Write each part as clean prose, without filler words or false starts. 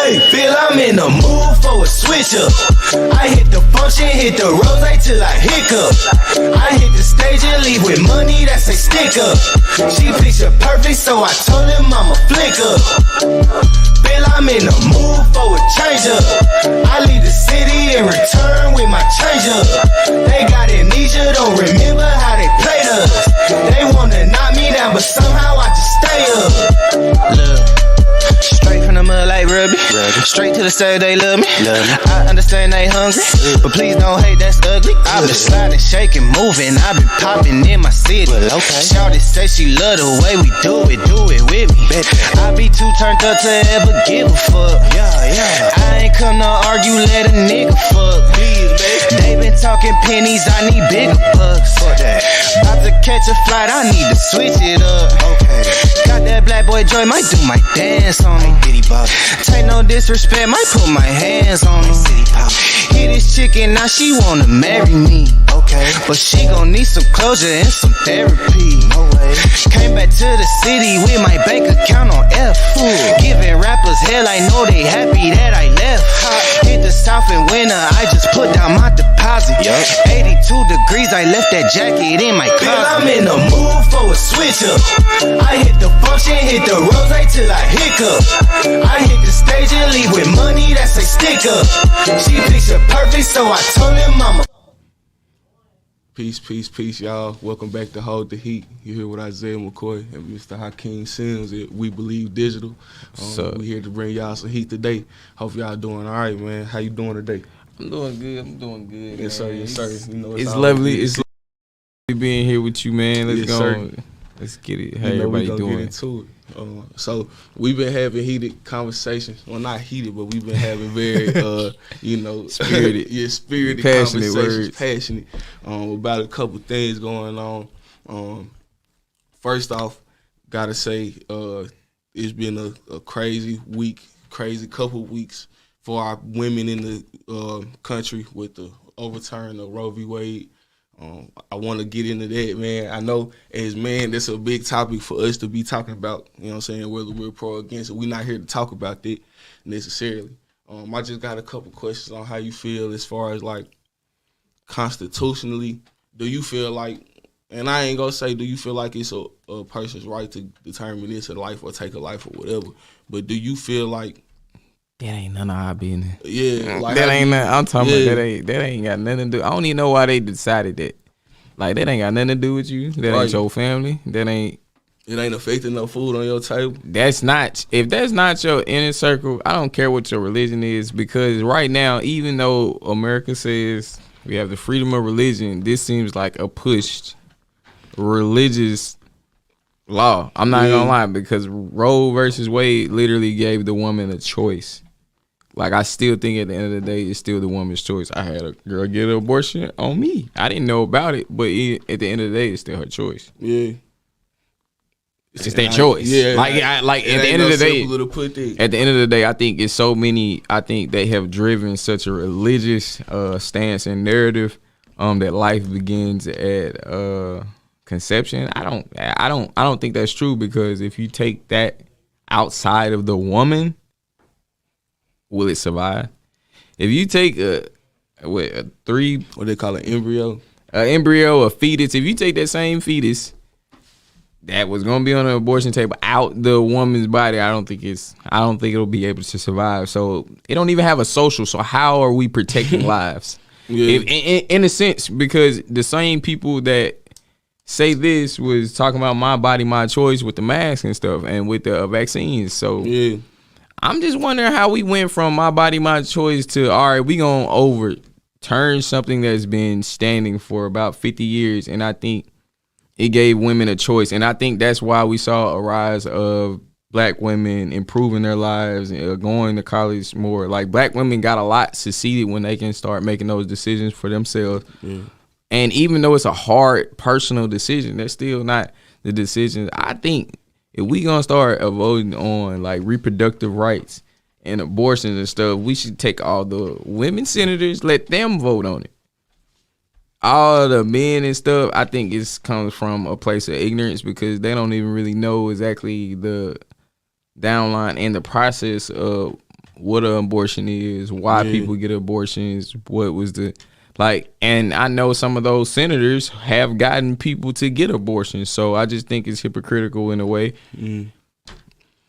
Hey, feel I'm in the mood for a switch up. I hit the function, hit the rose till I hiccup. I hit the stage and leave with money that's a stick up. She picture perfect, so I told him I'm a flick up. Feel I'm in the mood for a change up. I leave the city and return with my change up. They got amnesia, don't remember how they played us. They wanna knock me down, but somehow I just stay up. Look, straight from the mud like Ruby. Straight to the cell, they love me. I understand they hungry, but please don't hate, that's ugly. I've been sliding, shaking, moving. I've been popping in my city. Shawty say she love the way we do it with me. I be too turned up to ever give a fuck. I ain't come to argue, let a nigga fuck. They been talking pennies, I need bigger bucks. About to catch a flight, I need to switch it up. Got that black boy joy, might do my dance on him. Take no disrespect, might put my hands on him. Hit this chicken, now she wanna marry me. But she gon' need some closure and some therapy. Came back to the city with my bank account on F. Giving rappers hell, I know they happy that I left. Hit the south in winter, I just put down my deposit. 82 degrees, I left that jacket in my closet. I'm in the mood for a switch up. I hit the function, hit the rose till I hiccup. I hit the stage and leave with money that's a stick up. She picture perfect, so I told him I'm a Peace, y'all. Welcome back to Hold the Heat. You here with Isaiah McCoy and Mr. Hakeem Sims at We Believe Digital. We here to bring y'all some heat today. Hope y'all doing all right, man. How you doing today? I'm doing good. Yes, sir. Yes, sir. You know, it's lovely. It's lovely being here with you, man. Let's go. Sir. Let's get it. How everybody doing? Get into it. So we've been having heated conversations. Well, not heated, but we've been having very, spirited passionate conversations, words. passionate about a couple things going on. First off, gotta say, it's been a crazy week, crazy couple weeks for our women in the country with the overturn of Roe v. Wade. I want to get into that, man. I know as men, that's a big topic for us to be talking about, you know what I'm saying, whether we're pro or against it. We're not here to talk about that necessarily. I just got a couple questions on how you feel as far as, like, constitutionally. Do you feel like, and I ain't going to say do you feel like it's a person's right to determine this in life or take a life or whatever, but do you feel like that ain't none of our business. Yeah, like that ain't nothing. I'm talking about that ain't got nothing to do. I don't even know why they decided that. Like, that ain't got nothing to do with you. That ain't your family. It ain't affecting no food on your table. If that's not your inner circle, I don't care what your religion is, because right now, even though America says we have the freedom of religion, this seems like a pushed religious law. I'm not gonna lie, because Roe versus Wade literally gave the woman a choice. Like, I still think at the end of the day, it's still the woman's choice. I had a girl get an abortion on me. I didn't know about it, but at the end of the day, it's still her choice. Yeah. It's their choice. Yeah. At the end of the day, at the end of the day, I think it's so many. I think they have driven such a religious stance and narrative that life begins at conception. I don't think that's true, because if you take that outside of the woman, will it survive? If you take what they call an embryo, a fetus. If you take that same fetus that was gonna be on an abortion table out the woman's body, I don't think it'll be able to survive. So it don't even have a social. So how are we protecting lives? Yeah. In a sense, because the same people that say this was talking about my body, my choice with the mask and stuff and with the vaccines. So yeah. I'm just wondering how we went from my body, my choice to, all right, we gonna overturn something that's been standing for about 50 years. And I think it gave women a choice. And I think that's why we saw a rise of black women improving their lives, going to college more. Like, black women got a lot succeeded when they can start making those decisions for themselves. Yeah. And even though it's a hard personal decision, that's still not the decision. I think if we gonna start voting on, like, reproductive rights and abortions and stuff, we should take all the women senators, let them vote on it. All the men and stuff, I think it comes from a place of ignorance, because they don't even really know exactly the downline and the process of what an abortion is, why people get abortions, what was the like, and I know some of those senators have gotten people to get abortions, so I just think it's hypocritical in a way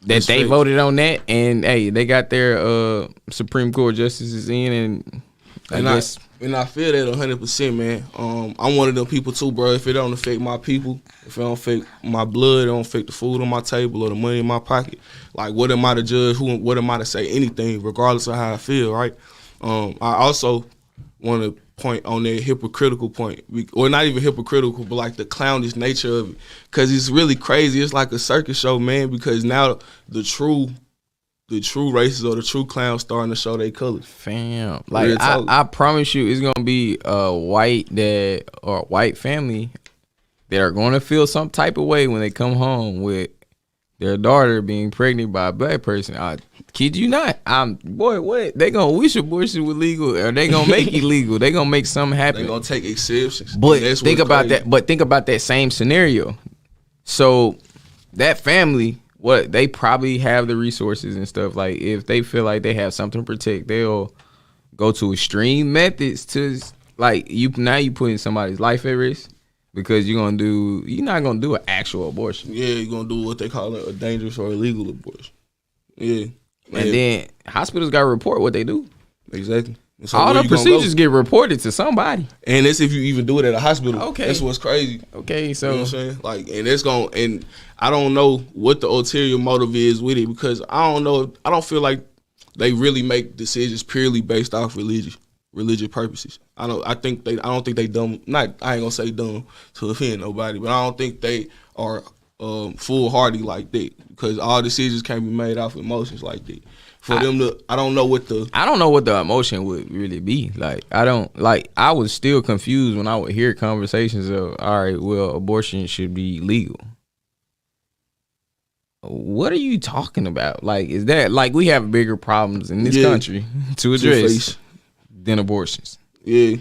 that they voted on that, and hey, they got their Supreme Court justices in, and I feel that 100%, man. I'm one of them people too, bro. If it don't affect my people, if it don't affect my blood, it don't affect the food on my table or the money in my pocket, like what am I to judge? What am I to say anything, regardless of how I feel, right? I also want to point on that hypocritical point, or not even hypocritical, but like the clownish nature of it, because it's really crazy. It's like a circus show, man, because now the true racists or the true clowns starting to show their colors. Fam, like I promise you, it's gonna be a white dad or a white family that are gonna feel some type of way when they come home with their daughter being pregnant by a black person. I kid you not. What? They gonna wish abortion was legal, or they gonna make it legal. They gonna make something happen. They gonna take exceptions. But think about that. But think about that same scenario. So that family, they probably have the resources and stuff. Like if they feel like they have something to protect, they'll go to extreme methods to like you putting somebody's life at risk. Because you're not gonna do an actual abortion. Yeah, you're gonna do what they call a dangerous or illegal abortion. Yeah. And then hospitals gotta report what they do. Exactly. So all the procedures get reported to somebody. And that's if you even do it at a hospital. Okay. That's what's crazy. Okay, so you know what I'm saying? Like, and I don't know what the ulterior motive is with it, because I don't feel like they really make decisions purely based off religious purposes. I don't think they dumb. I ain't gonna say dumb to offend nobody, but I don't think they are foolhardy like that, because all decisions can't be made off emotions like that. For them to, I don't know what the emotion would really be. Like I was still confused when I would hear conversations of, all right, well, abortion should be legal. What are you talking about? Like, is that like we have bigger problems in this country to address than abortions? Yeah.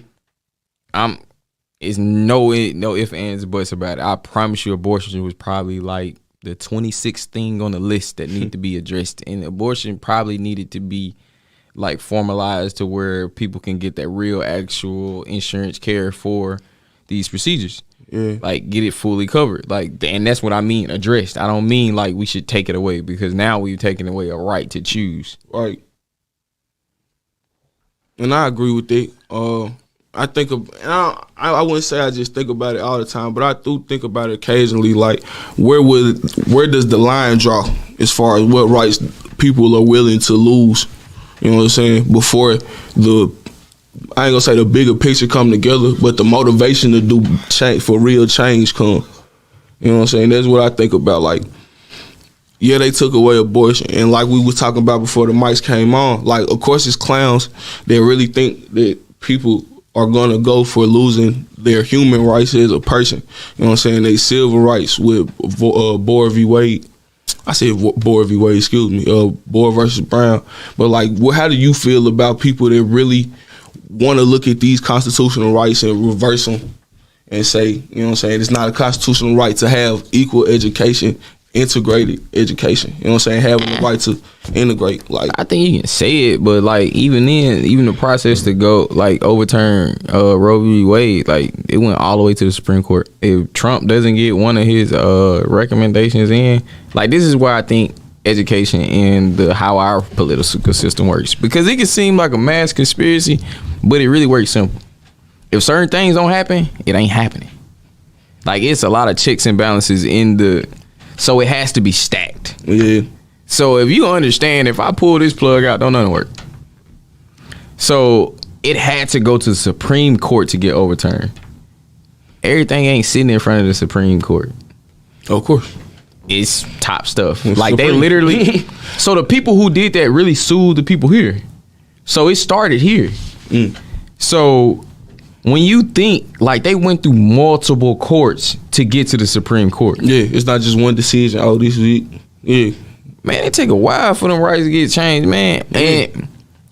It's no ifs, ands, buts about it. I promise you, abortion was probably like the 26th thing on the list that needed to be addressed, and abortion probably needed to be like formalized to where people can get that real, actual insurance care for these procedures. Yeah. Like get it fully covered. Like, and that's what I mean, addressed. I don't mean like we should take it away, because now we've taken away a right to choose. Right. And I agree with that. I think I wouldn't say I just think about it all the time, but I do think about it occasionally. Like, where does the line draw as far as what rights people are willing to lose? You know what I'm saying? Before I ain't gonna say the bigger picture come together, but the motivation to do change, for real change, come. You know what I'm saying? That's what I think about. Like, yeah, they took away abortion, and like we was talking about before the mics came on, like, of course it's clowns that really think that people are gonna go for losing their human rights as a person. You know what I'm saying? They civil rights with Boer v. Wade. I said Boer v. Wade, excuse me. Boer versus Brown. But like, how do you feel about people that really want to look at these constitutional rights and reverse them and say, you know what I'm saying, it's not a constitutional right to have equal education, integrated education, you know what I'm saying, having the right to integrate? Like, I think you can say it, but like even the process to go like overturn Roe v. Wade, like it went all the way to the Supreme Court. If Trump doesn't get one of his recommendations in, like, this is where I think education and how our political system works, because it can seem like a mass conspiracy, but it really works simple. If certain things don't happen, it ain't happening. Like, it's a lot of checks and balances so it has to be stacked. Yeah. So if you understand, if I pull this plug out, don't nothing work. So it had to go to the Supreme Court to get overturned. Everything ain't sitting in front of the Supreme Court. Of course. It's top stuff. Like, they literally so the people who did that really sued the people here. So it started here. So when you think, like, they went through multiple courts to get to the Supreme Court. Yeah, it's not just one decision. Oh, this week. Yeah. Man, it take a while for them rights to get changed, man. Yeah.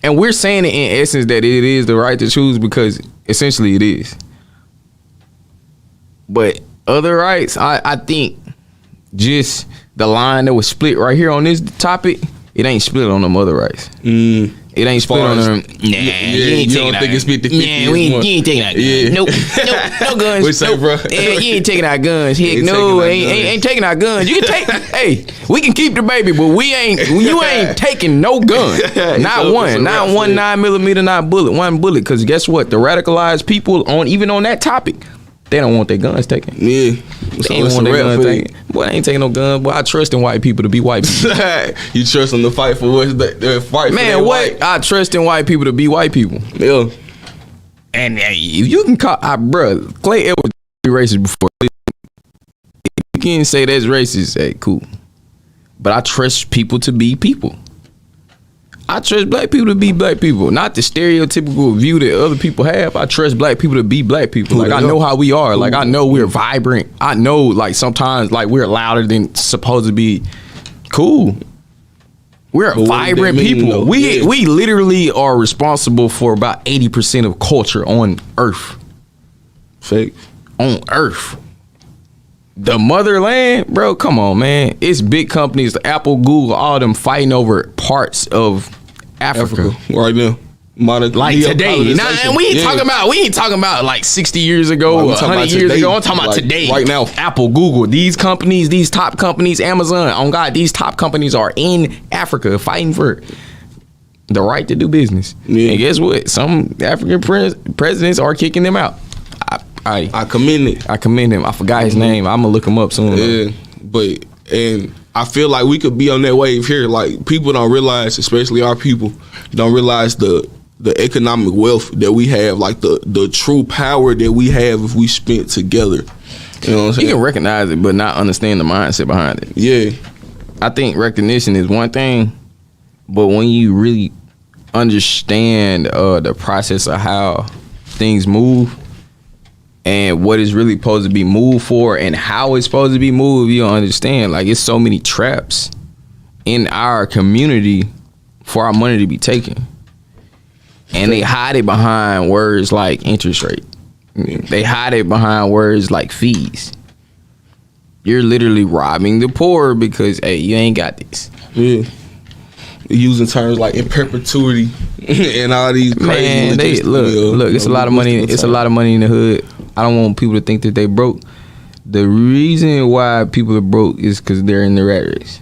And we're saying it in essence that it is the right to choose, because essentially it is. But other rights, I think just the line that was split right here on this topic it ain't split on them other rights. It ain't split on them. Nah, you don't think it's 50-50? Nah, you ain't taking our guns. Nope, no guns. What you say, bro? Yeah, you ain't taking our guns. Heck, no, ain't taking our guns. You can take. Hey, we can keep the baby, but you ain't taking no gun. Not one 9mm, not one bullet. Because guess what? The radicalized people even on that topic, they don't want their guns taken. Yeah. They don't want their guns taken. Boy, I ain't taking no gun. Boy, I trust in white people to be white people. You trust them to fight for what's the fight? Man, for what? White. I trust in white people to be white people. Yeah. And if you can call, bro, Clay Edwards be racist before. If you can say that's racist, hey, cool. But I trust people to be people. I trust black people to be black people, not the stereotypical view that other people have. I trust black people to be black people. Like, I know how we are. Like, I know we're vibrant. I know, like, sometimes, like, we're louder than supposed to be. Cool. We're vibrant people. We literally are responsible for about 80% of culture on Earth. Fake. On Earth. The motherland, bro, come on, man. It's big companies, Apple, Google, all them fighting over parts of Africa. Right now. Like today. Nah, we ain't talking about like 60 years ago, 100 years ago. I'm talking about today. Right now. Apple, Google, these companies, these top companies, Amazon, on God, these top companies are in Africa fighting for the right to do business. Yeah. And guess what? Some African presidents are kicking them out. I commend it. I commend him. I forgot his name. I'm gonna look him up soon. Yeah, and I feel like we could be on that wave here. Like, people don't realize, especially our people, don't realize the economic wealth that we have, like the true power that we have if we spent together. You know what I'm saying? You can recognize it, but not understand the mindset behind it. Yeah, I think recognition is one thing, but when you really understand the process of how things move. And what is really supposed to be moved for and how it's supposed to be moved, you don't understand. Like, it's so many traps in our community for our money to be taken. And they hide it behind words like interest rate. They hide it behind words like fees. You're literally robbing the poor because, hey, you ain't got this. Yeah. Using terms like in perpetuity and all these crazy. Man, look, it's a lot of money. It's a lot of money in the hood. I don't want people to think that they broke. The reason why people are broke is because they're in the rat race.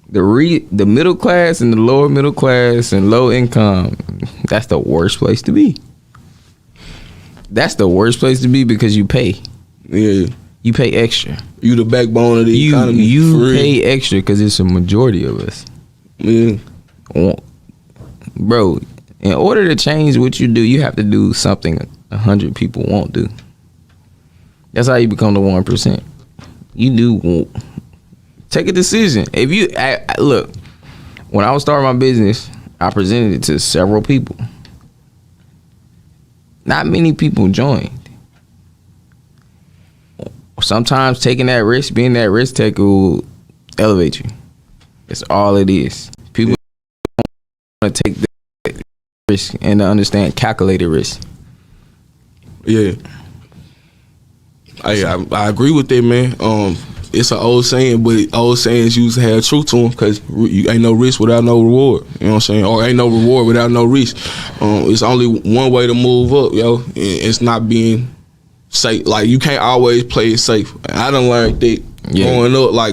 The middle class and the lower middle class and low income, that's the worst place to be. That's the worst place to be because you pay. Yeah. You pay extra. You the backbone of the economy. You pay extra because it's a majority of us. Yeah. Bro, in order to change what you do, you have to do something 100 people won't do. That's how you become the 1%. You do take a decision. If you look, when I was starting my business, I presented it to several people. Not many people joined. Sometimes taking that risk, being that risk taker, will elevate you. That's all it is. People want to take the risk and to understand calculated risk. Yeah, I agree with that, man. It's an old saying, but old sayings used to have truth to them because you ain't no risk without no reward. You know what I'm saying? Or ain't no reward without no risk. It's only one way to move up, yo. It's not being safe. Like, you can't always play it safe. I done learned that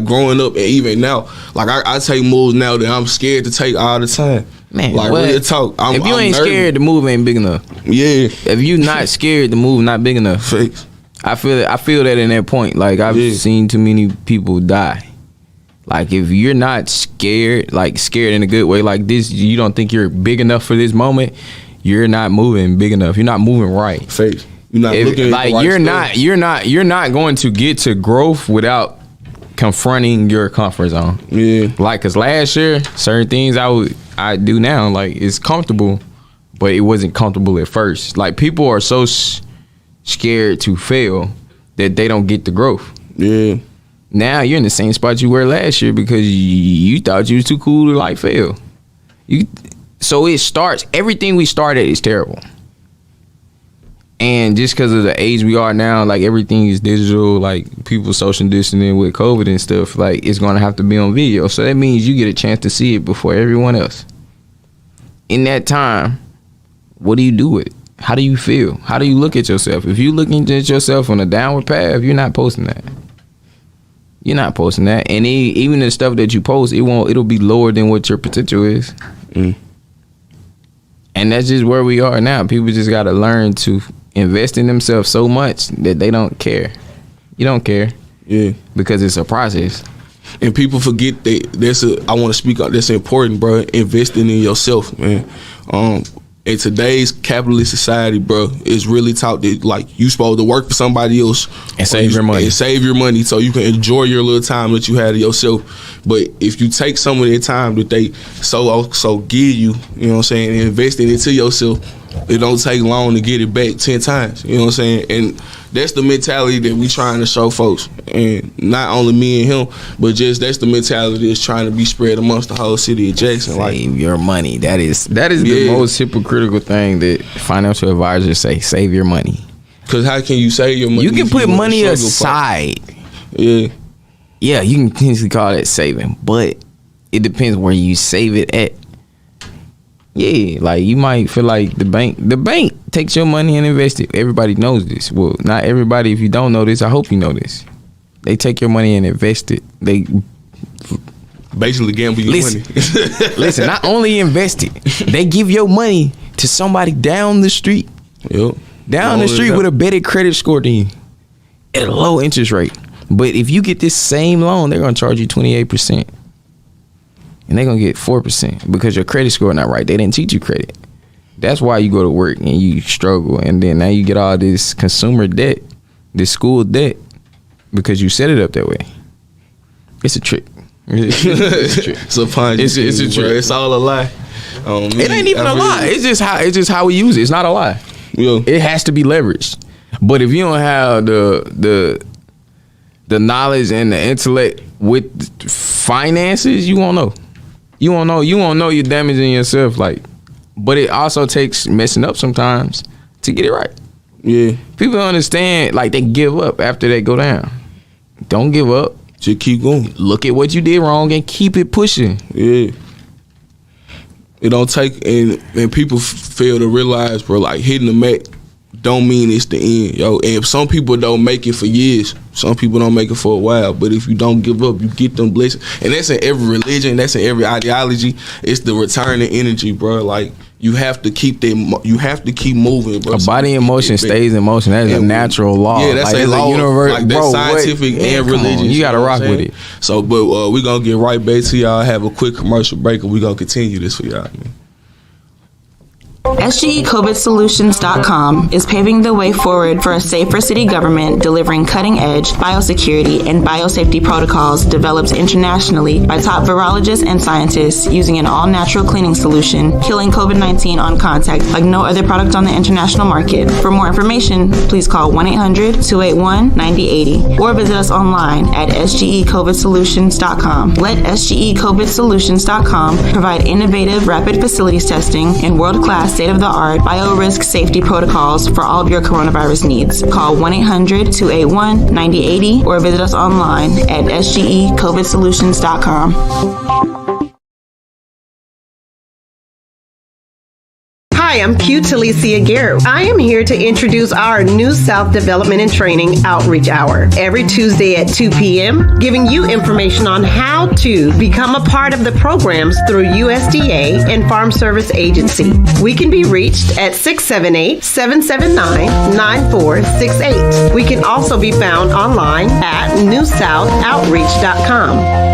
growing up, and even now. Like, I take moves now that I'm scared to take all the time. Man, like, real talk. If you ain't scared, the move ain't big enough. Yeah. If you not scared, the move not big enough. Fakes. I feel that in that point. Like, I've seen too many people die. Like, if you're not scared, like scared in a good way, like this, you don't think you're big enough for this moment, you're not moving big enough. You're not moving right. Fakes. You're not looking like at the right you're not going to get to growth without confronting your comfort zone. Yeah. Like, cause last year, certain things I do now, like, it's comfortable, but it wasn't comfortable at first. Like, people are so scared to fail that they don't get the growth. Yeah. Now you're in the same spot you were last year because you thought you was too cool to like fail. So it starts. Everything we started is terrible. And just because of the age we are now, like everything is digital, like people social distancing with COVID and stuff, like it's gonna have to be on video. So that means you get a chance to see it before everyone else. In that time, what do you do with it? How do you feel? How do you look at yourself? If you're looking at yourself on a downward path, you're not posting that. You're not posting that. And even the stuff that you post, it'll be lower than what your potential is. And that's just where we are now. People just gotta learn to invest in themselves so much that they don't care. You don't care. Yeah. Because it's a process. And people forget that I want to speak on that's important, bro. Investing in yourself, man. In today's capitalist society, bro, it's really taught that like you supposed to work for somebody else and save your money. And save your money so you can enjoy your little time that you had to yourself. But if you take some of that time that they so give you, you know what I'm saying, and invest it into yourself, it don't take long to get it back 10 times. You know what I'm saying? And that's the mentality that we trying to show folks. And not only me and him, but just that's the mentality that's trying to be spread amongst the whole city of Jackson. Save your money. That is the most hypocritical thing that financial advisors say. Save your money. Because how can you save your money? You can put money aside. Yeah. Yeah, you can potentially call that saving. But it depends where you save it at. Yeah, like you might feel like the bank takes your money and invest it. Everybody knows this. Well, not everybody. If you don't know this, I hope you know this. They take your money and invest it. They basically gamble your money. Listen, not only invest it, they give your money to somebody down the street. Yep. Down the street with a better credit score than you at a low interest rate. But if you get this same loan, they're gonna charge you 28%. And they're going to get 4% because your credit score not right. They didn't teach you credit. That's why you go to work and you struggle. And then now you get all this consumer debt, this school debt, because you set it up that way. It's a trick. It's a trick. It's a Ponzi. It's a trick. Bro. It's all a lie. It ain't even a lie. It's just how we use it. It's not a lie. Yeah. It has to be leveraged. But if you don't have the knowledge and the intellect with finances, you won't know. You won't know you're damaging yourself. Like, but it also takes messing up sometimes to get it right. Yeah. People don't understand, like they give up after they go down. Don't give up. Just keep going. Look at what you did wrong and keep it pushing. Yeah. It don't take, and people fail to realize, bro, like hitting the mat don't mean it's the end, yo. And some people don't make it for years. Some people don't make it for a while. But if you don't give up, you get them blessings. And that's in every religion. That's in every ideology. It's the returning energy, bro. Like you have to keep moving, bro. A body in motion stays in motion. That is a natural law. Yeah, that's a law. Like that's scientific and religious. You gotta rock with it. So, but we gonna get right back to y'all. Have a quick commercial break, and we gonna continue this for y'all, man. SGECOVIDsolutions.com is paving the way forward for a safer city government, delivering cutting-edge biosecurity and biosafety protocols developed internationally by top virologists and scientists using an all-natural cleaning solution, killing COVID-19 on contact like no other product on the international market. For more information, please call 1-800-281-9080 or visit us online at SGECOVIDsolutions.com. Let SGECOVIDsolutions.com provide innovative rapid facilities testing and world-class state-of-the-art biorisk safety protocols for all of your coronavirus needs. Call 1-800-281-9080 or visit us online at SGECOVIDsolutions.com. Hi, I'm Q Talicia Garrett. I am here to introduce our New South Development and Training Outreach Hour every Tuesday at 2 p.m., giving you information on how to become a part of the programs through USDA and Farm Service Agency. We can be reached at 678-779-9468. We can also be found online at newsouthoutreach.com.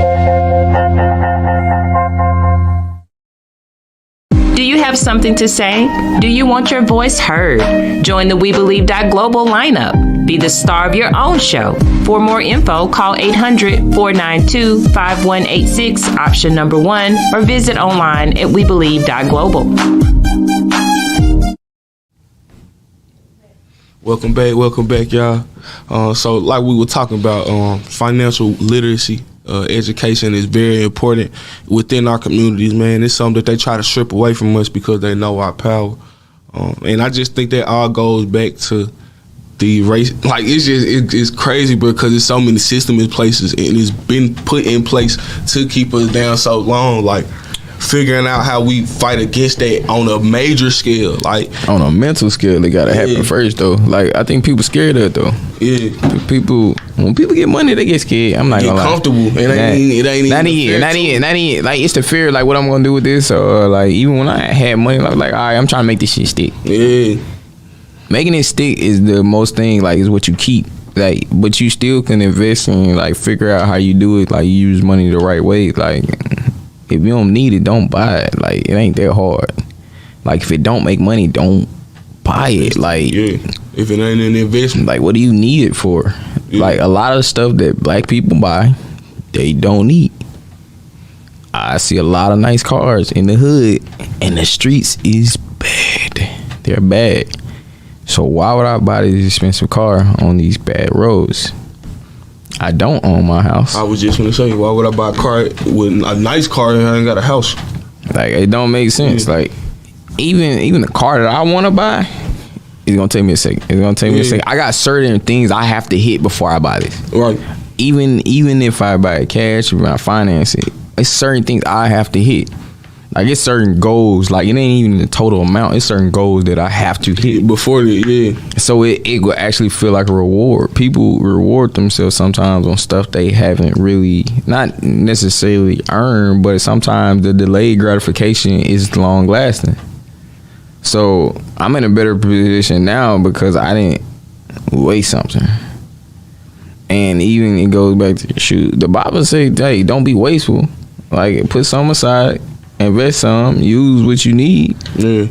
Do you have something to say? Do you want your voice heard? Join the We Believe Global lineup. Be the star of your own show. For more info, call 800-492-5186, option number 1, or visit online at webelieve.global. Welcome back, y'all. So like we were talking about, financial literacy, education is very important within our communities, man. It's something that they try to strip away from us because they know our power. And I just think that all goes back to the race. Like, it's crazy because there's so many systems in places, and it's been put in place to keep us down so long. Like, figuring out how we fight against that on a major scale, like on a mental scale, it gotta happen first though. Like, I think people scared of it though. Yeah, when people get money, they get scared. I'm not gonna lie. Comfortable. It ain't even. Like, it's the fear, like what I'm gonna do with this, or like even when I had money, like all right, I'm trying to make this shit stick. Yeah, making it stick is the most thing. Like, is what you keep. Like, but you still can invest and like figure out how you do it. Like, you use money the right way. Like, if you don't need it, don't buy it. Like, it ain't that hard. Like, if it don't make money, don't buy it. Like, yeah. If it ain't an investment, like, what do you need it for? Yeah. Like, a lot of stuff that black people buy, they don't need. I see a lot of nice cars in the hood, and the streets is bad. They're bad. So why would I buy this expensive car on these bad roads? I don't own my house. I was just gonna say, why would I buy a car with a nice car and I ain't got a house? Like, it don't make sense. Yeah. Like, even the car that I want to buy, it's gonna take me a second. I got certain things I have to hit before I buy this. Right. Even if I buy it cash or I finance it, it's certain things I have to hit. Like, it's certain goals. Like, it ain't even the total amount. It's certain goals that I have to hit before that. Yeah. So it will actually feel like a reward. People reward themselves sometimes on stuff they haven't really, not necessarily earned, but sometimes the delayed gratification is long lasting. So I'm in a better position now because I didn't waste something. And even it goes back to the Bible says, hey, don't be wasteful. Like, put some aside. Invest some, use what you need. Yeah.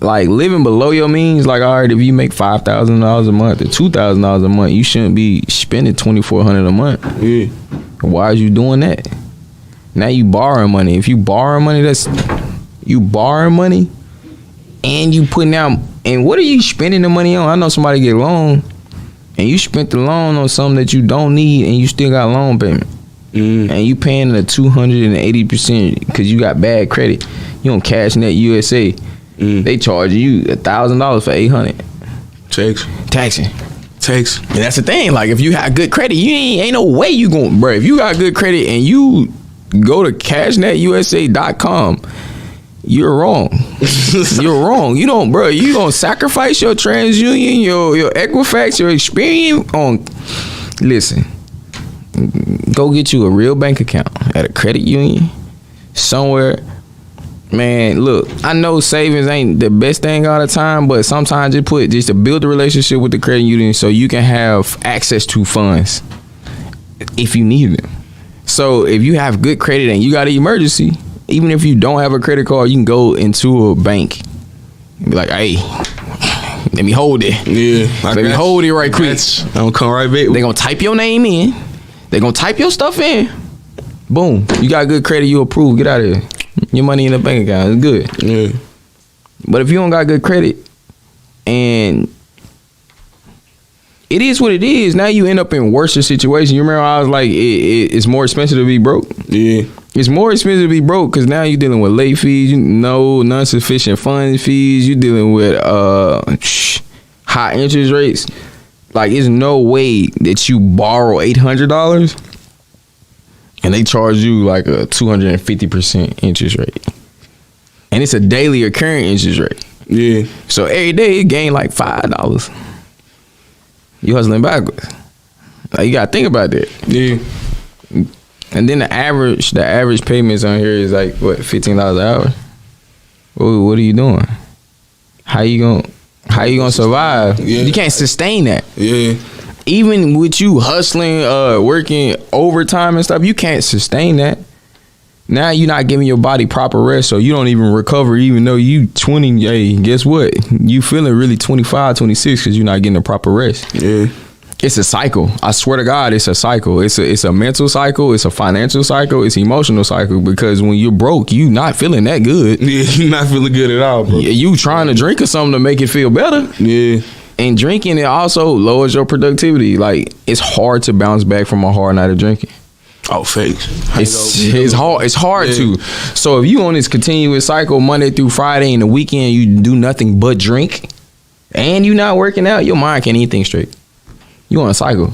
Like, living below your means, like, all right, if you make $5,000 a month or $2,000 a month, you shouldn't be spending $2,400 a month. Yeah. Why is you doing that? Now you borrowing money. If you borrow money, you borrowing money and you putting out, and what are you spending the money on? I know somebody get a loan and you spent the loan on something that you don't need and you still got loan payment. And you paying the 280% because you got bad credit. You on CashNet USA, they charge you $1,000 for $800. Taxing. And that's the thing. Like, if you have good credit, you ain't no way you going, bro. If you got good credit and you go to CashNetUSA.com, you're wrong. You're wrong. You don't, bro. You gonna sacrifice your TransUnion, your Equifax, your Experian on. Listen. Go get you a real bank account at a credit union somewhere. Man, look, I know savings ain't the best thing all the time, but sometimes just to build a relationship with the credit union so you can have access to funds if you need them. So if you have good credit and you got an emergency, even if you don't have a credit card, you can go into a bank and be like, hey, let me hold it. Yeah. Let me hold it right quick. I'm gonna come right back. They gonna type your name in. They gonna type your stuff in. Boom. You got good credit, you approved. Get out of here. Your money in the bank account. It's good. Yeah. But if you don't got good credit, and it is what it is, now you end up in worse situation. You remember I was like, it's more expensive to be broke? Yeah. It's more expensive to be broke because now you're dealing with late fees, non-sufficient funds fees. You're dealing with high interest rates. Like, there's no way that you borrow $800 and they charge you like a 250% interest rate. And it's a daily occurring interest rate. Yeah. So every day you gain like $5. You hustling backwards. Like, you gotta think about that. Yeah. And then the average payments on here is like, what, $15 an hour? What are you doing? How you gonna survive? Yeah. You can't sustain that. Yeah. Even with you hustling, working overtime and stuff, you can't sustain that. Now you're not giving your body proper rest, so you don't even recover even though you 20. Hey, guess what? You feeling really 25, 26 because you're not getting the proper rest. Yeah. It's a cycle. I swear to God, it's a cycle. It's a mental cycle. It's a financial cycle. It's an emotional cycle because when you're broke, you not feeling that good. Yeah, you're not feeling good at all, bro. You trying to drink or something to make it feel better. Yeah. And drinking, it also lowers your productivity. Like, it's hard to bounce back from a hard night of drinking. Oh, fakes. It's hard. It's hard to. So if you on this continuous cycle Monday through Friday and the weekend you do nothing but drink, and you not working out, your mind can't even think straight. You on a cycle.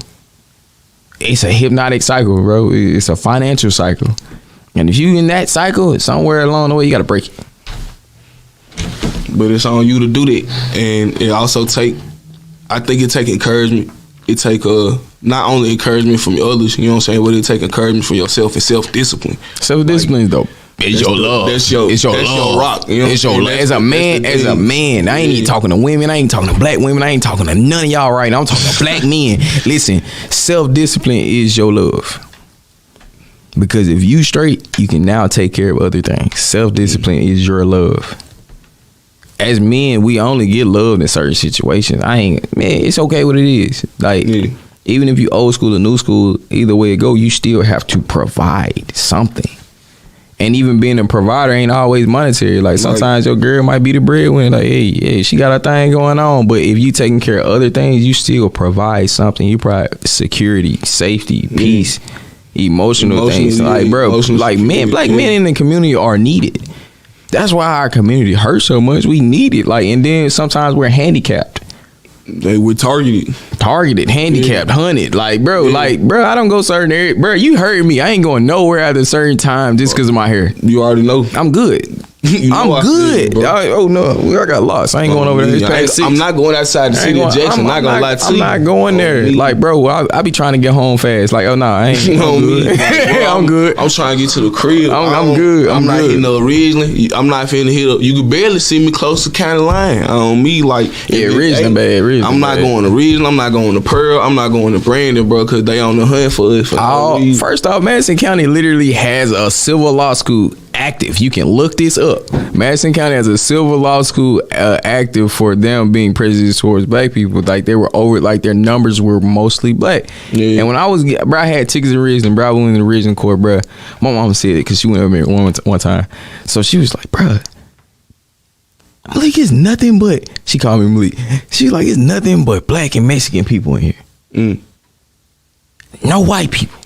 It's a hypnotic cycle, bro. It's a financial cycle, and if you in that cycle, somewhere along the way you got to break it. But it's on you to do that, and it also take. I think it take encouragement. It take not only encouragement from others, you know what I'm saying, but it take encouragement from yourself and self-discipline. Self-discipline is dope. It's your love. That's your rock. You know it's your love. As a man, I ain't even talking to women. I ain't talking to black women. I ain't talking to none of y'all right now. I'm talking to black men. Listen, self-discipline is your love. Because if you straight, you can now take care of other things. Self-discipline is your love. As men, we only get love in certain situations. It's okay what it is. Like, even if you old school or new school, either way it go, you still have to provide something. And even being a provider ain't always monetary. Like, sometimes your girl might be the breadwinner. Like, hey, she got a thing going on. But if you taking care of other things, you still provide something. You provide security, safety, peace, emotional things. Like, bro, like black men in the community are needed. That's why our community hurts so much. We need it. Like, and then sometimes we're handicapped. We're targeted, handicapped, hunted. Like, bro, I don't go certain areas. Bro, you heard me. I ain't going nowhere at a certain time just because of my hair. You already know. I'm good. I'm good. Oh no, I got lost. I ain't going over there. I'm not going outside the city of Jackson. I'm not gonna lie to you. I'm not going there. Like, bro, I be trying to get home fast. Like, oh no, I ain't. I'm good. I'm good. I'm trying to get to the crib. I'm good. I'm not hitting up Ridgeland. I'm not finna hit up. You can barely see me close to county line. On me, like, Ridgeland bad. I'm not going to Ridgeland. I'm not going to Pearl. I'm not going to Brandon, bro, because they on the hunt for us. First off, Madison County literally has a civil law school active. You can look this up. Madison County has a civil law school active for them being prejudiced towards black people. Like, they were their numbers were mostly black. Yeah. And when I had tickets in Ridgeland, bro, I went in the Ridgeland court, bro. My mom said it because she went over there one time. So she was like, bro, Malik, it's nothing but, she called me Malik. She was like, it's nothing but black and Mexican people in here. No white people.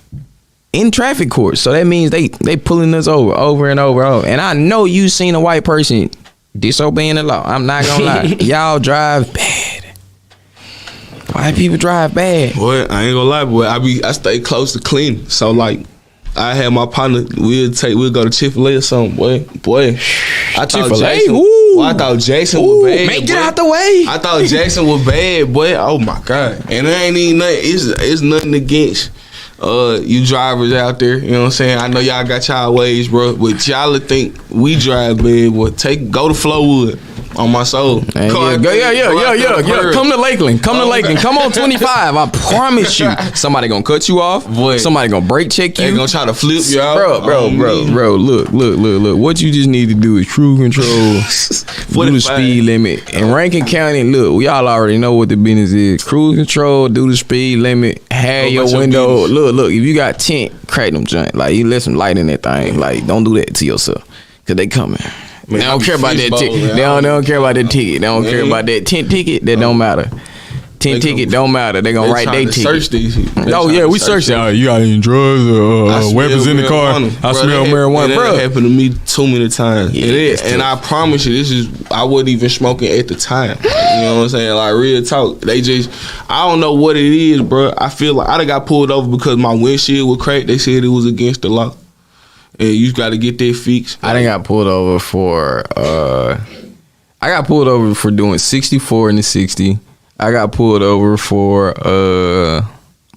In traffic courts. So that means they pulling us over and over. And I know you seen a white person disobeying the law. I'm not gonna lie. Y'all drive bad. White people drive bad. Boy, I ain't gonna lie, boy. I stay close to clean. So like, I had my partner, we'll go to Chick-fil-A or something, boy. I thought Jason was bad. Man, get out the way. I thought Jason was bad, boy. Oh my God. And there ain't even nothing, it's nothing against you drivers out there, you know what I'm saying? I know y'all got y'all ways, bro, but y'all think we drive bad, boy. Go to Flowwood on my soul. Yeah. Come to Lakeland. Come on 25. I promise you, somebody gonna cut you off. Boy. Somebody gonna brake check you. They gonna try to flip you out. Bro. Look. What you just need to do is cruise control, do the speed limit. In Rankin County, look, we all already know what the business is. Cruise control, do the speed limit, have your window. Look, if you got tint, crack them joint. Like, you let some light in that thing. Like, don't do that to yourself, cause they coming. Man, they don't care about that ticket. They don't care about that ticket. They don't care about that tent ticket. That don't matter. Tent ticket don't matter. They gonna write their ticket. Search these. We searched it. You got any drugs or weapons in the car? I smell marijuana, bro. That happened to me too many times. And I promise you, I wasn't even smoking at the time. You know what I'm saying? Like, real talk. I don't know what it is, bro. I feel like I done got pulled over because my windshield was cracked. They said it was against the law. And you got to get that fixed. I done got pulled over for doing 64 in the 60. I got pulled over for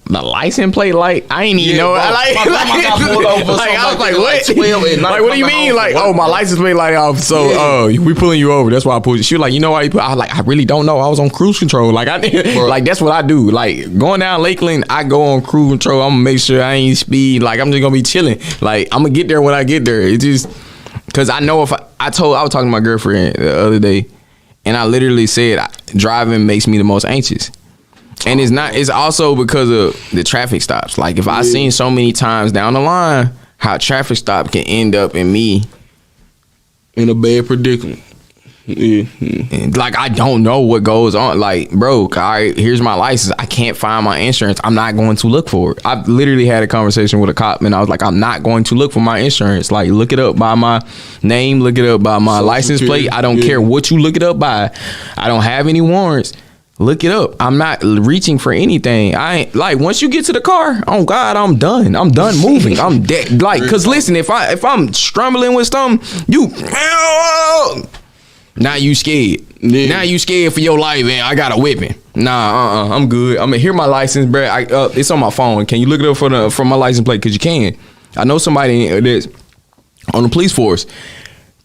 the license plate light. I ain't even know. I was like, what? 12 like, what do you mean? Like, my license plate light off. So, we pulling you over. That's why I pulled you. She was like, you know why you put? I was like, I really don't know. I was on cruise control. Like, like, that's what I do. Like, going down Lakeland, I go on cruise control. I'm gonna make sure I ain't speed. Like, I'm just gonna be chilling. Like, I'm gonna get there when I get there. It just, cause I know if I was talking to my girlfriend the other day, and I literally said driving makes me the most anxious. And it's also because of the traffic stops. Like, if I seen so many times down the line how traffic stop can end up in me in a bad predicament. Yeah. Like, I don't know what goes on. Like, bro, all right, here's my license. I can't find my insurance. I'm not going to look for it. I literally had a conversation with a cop, and I was like, I'm not going to look for my insurance. Like, look it up by my name. Look it up by my license plate. I don't care what you look it up by. I don't have any warrants. Look it up. I'm not reaching for anything. I ain't, like, once you get to the car, oh God, I'm done. I'm done moving. I'm dead. Like, cause listen, if I'm struggling with something, now you scared. Yeah. Now you scared for your life, man. I got a whipping. Nah, I'm good. I'm gonna hear my license, bro. It's on my phone. Can you look it up for my license plate? Cause you can. I know somebody that's on the police force.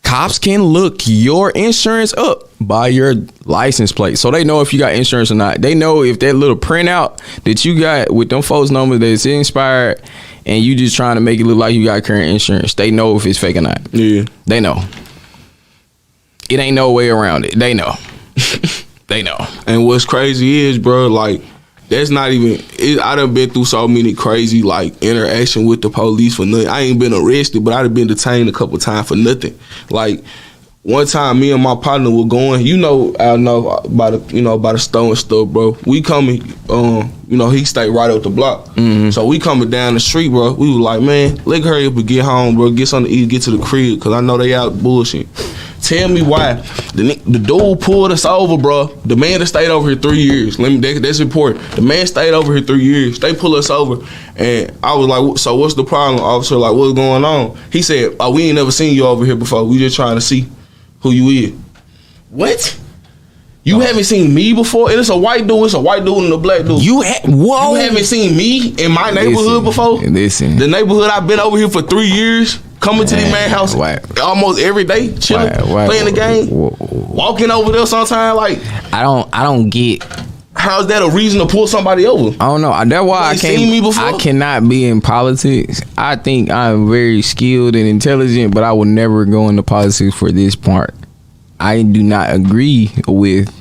Cops can look your insurance up by your license plate, so they know if you got insurance or not. They know if that little printout that you got with them folks' numbers that's inspired, and you just trying to make it look like you got current insurance. They know if it's fake or not. Yeah, they know. It ain't no way around it. They know. They know. And what's crazy is, bro, like, that's not even, I done been through so many crazy, like, interaction with the police for nothing. I ain't been arrested, but I done been detained a couple times for nothing. Like, one time, me and my partner were going, I know about the store and stuff, bro. We coming, he stayed right up the block. Mm-hmm. So we coming down the street, bro. We was like, man, let's hurry up and get home, bro. Get something to eat, get to the crib, because I know they out bullshit. Tell me why the dude pulled us over, bro. The man that stayed over here 3 years. That's important. The man stayed over here 3 years. They pulled us over, and I was like, "So what's the problem, officer? Like, what's going on?" He said, "Oh, we ain't never seen you over here before. We just trying to see who you is." What? You haven't seen me before? And it's a white dude. It's a white dude and a black dude. You haven't seen me in my neighborhood before? Listen. The neighborhood I've been over here for 3 years. Coming to the man house almost every day, chilling, playing the game, walking over there sometime. Like, I don't get. How's that a reason to pull somebody over? I don't know. That's why I cannot be in politics. I think I'm very skilled and intelligent, but I will never go into politics for this part. I do not agree with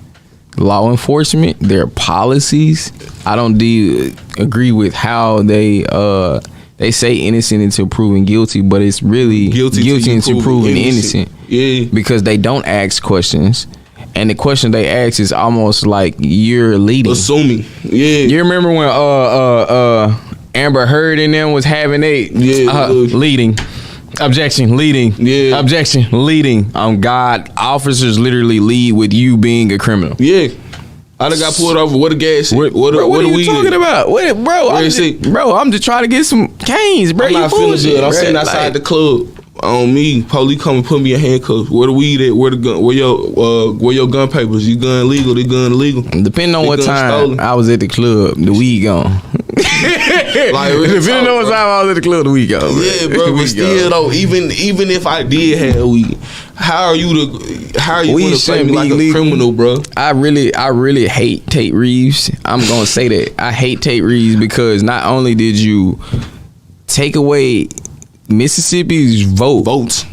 law enforcement, their policies. I don't agree with how they say innocent until proven guilty, but it's really guilty until proven innocent. Yeah. Because they don't ask questions. And the question they ask is almost like you're leading. Assuming. Yeah. You remember when Amber Heard and them was having leading. Objection, leading. Yeah. Objection, leading. God, officers literally lead with you being a criminal. Yeah. I done got pulled over. What a gas. What are you talking about? I'm just trying to get some canes, bro. I'm not feeling good. I'm sitting outside the club. On me, police come and put me in handcuffs. Where the weed at? Where the gun? Where your gun papers? You gun legal? The gun illegal? Depending on what time stolen. I was at the club, the weed gone. Depending on what time I was at the club, the weed gone. Yeah, bro. But still though, even if I did have weed, how are you gonna play me like a criminal, bro? I really hate Tate Reeves. I'm gonna say that. I hate Tate Reeves because not only did you take away Mississippi's votes,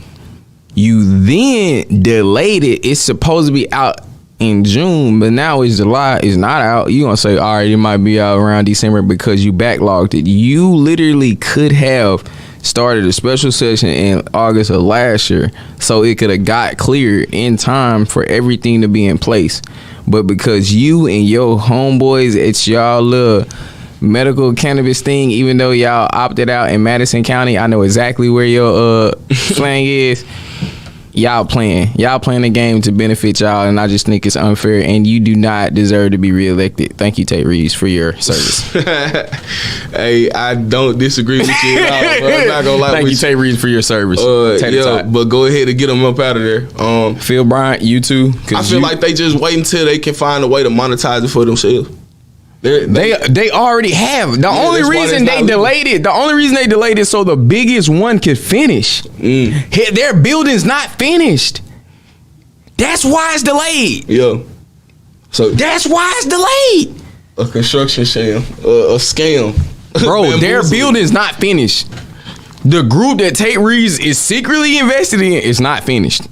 you then delayed it. It's supposed to be out in June, but now it's July. It's not out. You gonna say, all right, it might be out around December because you backlogged it. You literally could have started a special session in August of last year so it could have got cleared in time for everything to be in place. But because you and your homeboys, it's y'all little medical cannabis thing, even though y'all opted out in Madison County, I know exactly where your flag is. Y'all playing the game to benefit y'all, and I just think it's unfair, and you do not deserve to be reelected. Thank you, Tate Reeves, for your service. Hey, I don't disagree with you at all, bro. I'm not gonna lie. Thank you, Tate Reeves, for your service. But go ahead and get them up out of there. Phil Bryant, you too. I feel like they just wait until they can find a way to monetize it for themselves. They already have. The only reason they delayed it so the biggest one could finish. Their building's not finished. That's why it's delayed. Yeah. So that's why it's delayed. A construction sham, a scam. Bro, their building's not finished. The group that Tate Reeves is secretly invested in is not finished.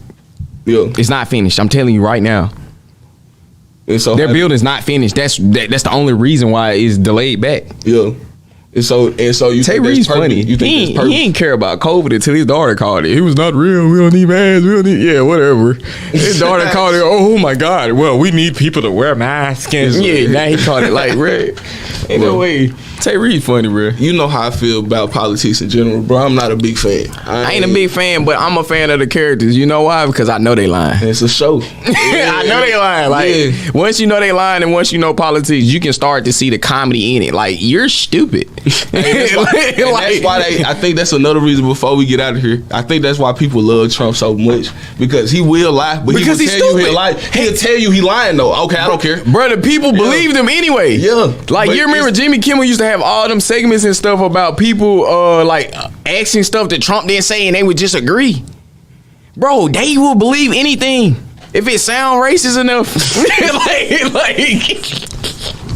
Yeah. It's not finished. I'm telling you right now. So their building's not finished. That's the only reason why it's delayed back. Yeah. And so you Tay think Reed's that's perfect. funny. You think that's perfect. He ain't care about COVID until his daughter called it. It was not real. We don't need masks. We don't need, yeah, whatever. His daughter called it, oh my God. Well, we need people to wear masks. And yeah, now he called it like, bro, ain't no way. Tay Reed funny, bro. You know how I feel about politics in general, bro. I'm not a big fan. I ain't a big fan, but I'm a fan of the characters. You know why? Because I know they lying. It's a show. I know they lying. Like once you know they lying and once you know politics, you can start to see the comedy in it. Like you're stupid. That's why I think that's another reason before we get out of here. I think that's why people love Trump so much because he will lie, but because he will tell you he'll lie. He'll tell you he lying though. Okay, I don't care. Brother, people believed him anyway. Yeah. Like you remember Jimmy Kimmel used to have all them segments and stuff about people asking stuff that Trump didn't say and they would just agree. Bro, they will believe anything if it sound racist enough.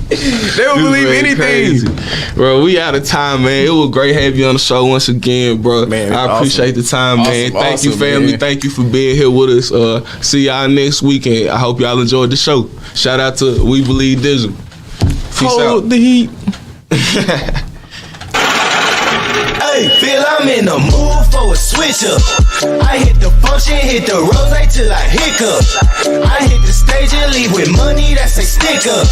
They will believe anything. Crazy. Bro, we out of time, man. It was great having you on the show once again, bro. Man, I appreciate the time, man. Thank you, family. Man. Thank you for being here with us. See y'all next weekend. I hope y'all enjoyed the show. Shout out to We Believe Digital. Peace Hold out. the heat. Hey, feel I'm in the mood for a switch up. I hit the function, hit the rose till I hiccup. I hit the stage and leave with money that's a stick up.